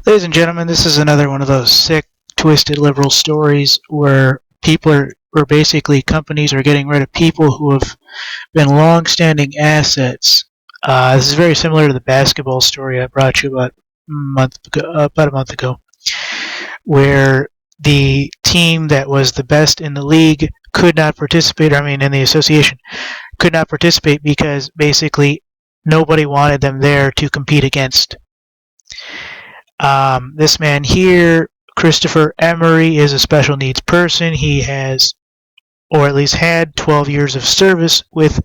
Ladies and gentlemen, this is another one of those sick, twisted liberal stories where where basically companies are getting rid of people who have been long-standing assets. This is very similar to the basketball story I brought you about a month ago, where the team that was the best in the league could not participate. I mean, in the association, could not participate because basically nobody wanted them there to compete against. This man here, Christopher Emery, is a special needs person. He has, or at least had, 12 years of service with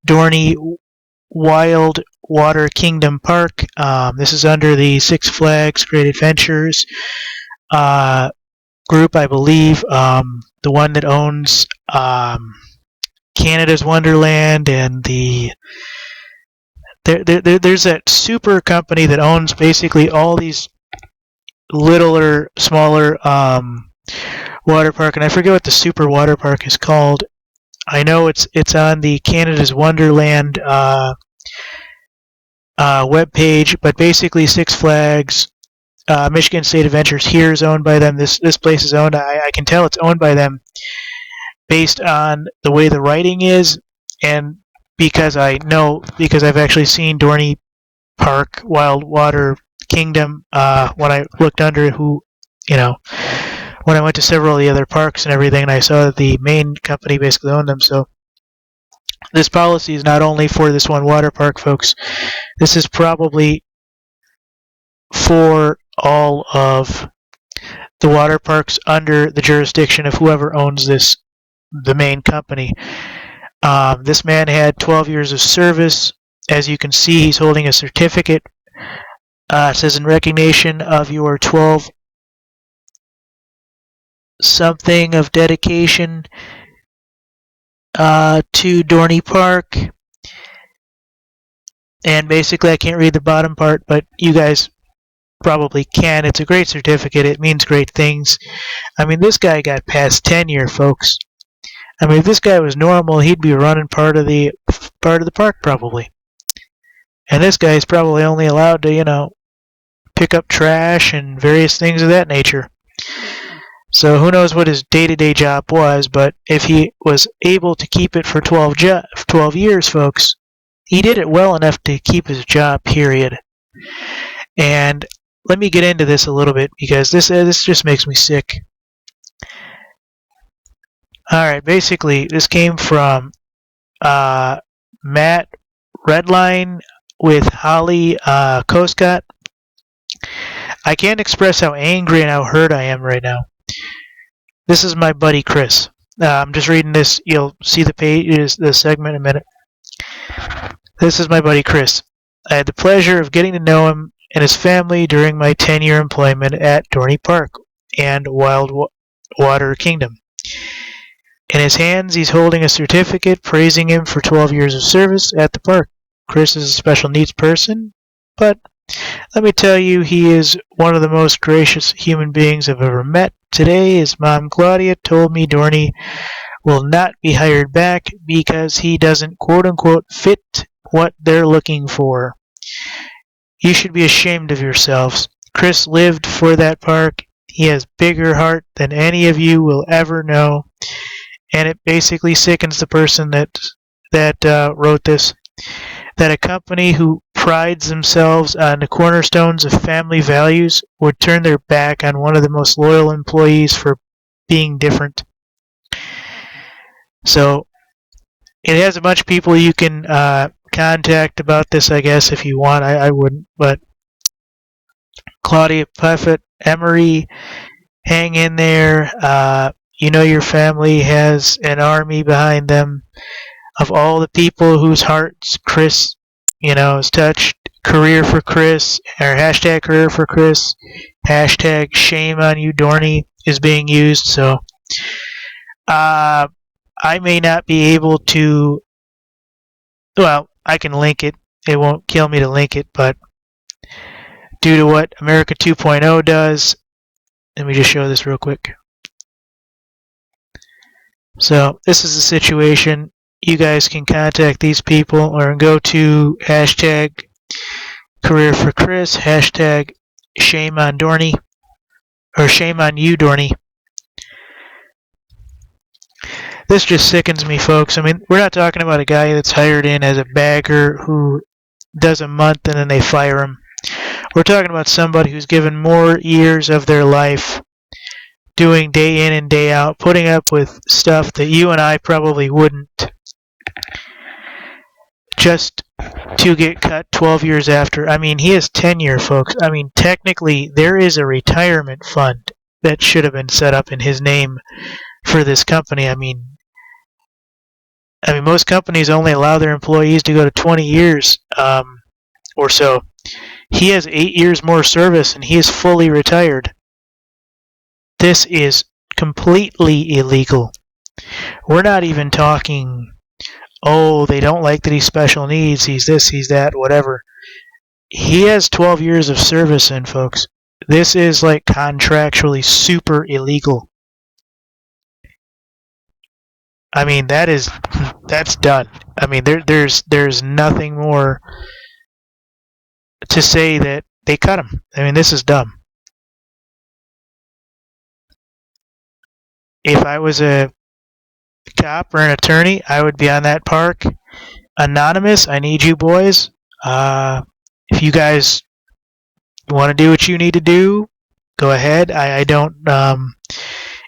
Dorney Wild Water Kingdom Park. This is under the Six Flags Great Adventures group, I believe. The one that owns Canada's Wonderland and there's that super company that owns basically all these littler, smaller water park, and I forget what the super water park is called. I know it's on the Canada's Wonderland web page, but basically Six Flags, Michigan State Adventures here is owned by them. This place is owned. I can tell it's owned by them based on the way the writing is, and because I've actually seen Dorney Park Wild Water Kingdom when I looked under when I went to several of the other parks and everything, and I saw that the main company basically owned them. So this policy is not only for this one water park, folks. This is probably for all of the water parks under the jurisdiction of whoever owns the main company. This man had 12 years of service. As you can see, he's holding a certificate. It says in recognition of your 12 something of dedication to Dorney Park. And basically, I can't read the bottom part, but you guys probably can. It's a great certificate. It means great things. I mean, this guy got past tenure, folks. I mean, if this guy was normal, he'd be running part of the park probably. And this guy's probably only allowed to, pick up trash and various things of that nature. So who knows what his day-to-day job was, but if he was able to keep it for 12 years, folks, he did it well enough to keep his job, period. And let me get into this a little bit, because this just makes me sick. Alright, basically, this came from Matt Redline with Holly Koscott. I can't express how angry and how hurt I am right now. This is my buddy Chris. I'm just reading this. You'll see the segment in a minute. This is my buddy Chris. I had the pleasure of getting to know him and his family during my 10-year employment at Dorney Park and Wild Water Kingdom. In his hands, he's holding a certificate praising him for 12 years of service at the park. Chris is a special needs person, but let me tell you, he is one of the most gracious human beings I've ever met. Today, his mom Claudia told me Dorney will not be hired back because he doesn't quote-unquote fit what they're looking for. You should be ashamed of yourselves. Chris lived for that park. He has bigger heart than any of you will ever know. And it basically sickens the person that wrote this, that a company who prides themselves on the cornerstones of family values would turn their back on one of the most loyal employees for being different. So it has a bunch of people you can contact about this, I guess, if you want. I wouldn't, but Claudia Puffett, Emery, hang in there. Your family has an army behind them of all the people whose hearts Chris, has touched. Career for Chris, or hashtag career for Chris, hashtag shame on you Dorney is being used. So I may not be able to, well, I can link it. It won't kill me to link it, but due to what America 2.0 does, let me just show this real quick. So this is the situation. You guys can contact these people or go to hashtag career for Chris, hashtag shame on Dorney, or shame on you, Dorney. This just sickens me, folks. I mean, we're not talking about a guy that's hired in as a bagger who does a month and then they fire him. We're talking about somebody who's given more years of their life doing day in and day out, putting up with stuff that you and I probably wouldn't, just to get cut 12 years after. I mean, he has tenure, folks. I mean, technically, there is a retirement fund that should have been set up in his name for this company. I mean, most companies only allow their employees to go to 20 years or so. He has 8 years more service, and he is fully retired. This is completely illegal. We're not even talking, oh, they don't like that he's special needs, he's this, he's that, whatever. He has 12 years of service in, folks. This is like contractually super illegal. I mean, that's done. I mean, there's nothing more to say that they cut him. I mean, this is dumb. If I was a cop or an attorney, I would be on that park. Anonymous, I need you boys. If you guys want to do what you need to do, go ahead. I don't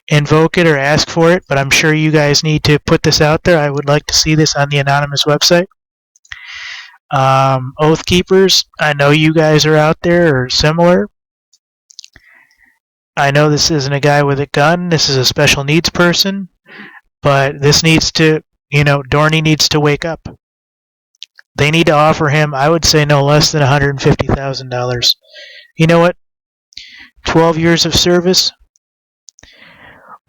invoke it or ask for it, but I'm sure you guys need to put this out there. I would like to see this on the Anonymous website. Oath Keepers, I know you guys are out there or similar. I know this isn't a guy with a gun. This is a special needs person. But this needs to, Dorney needs to wake up. They need to offer him, I would say, no less than $150,000. You know what? 12 years of service.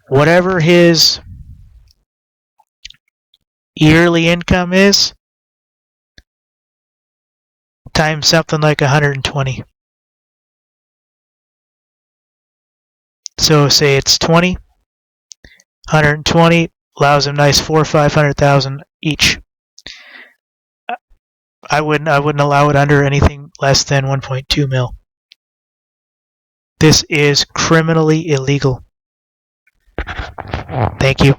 Whatever his yearly income is, times something like 120. So say it's 20. 120 allows him nice $400,000 or $500,000 each. I wouldn't allow it under anything less than 1.2 mil. This is criminally illegal. Thank you.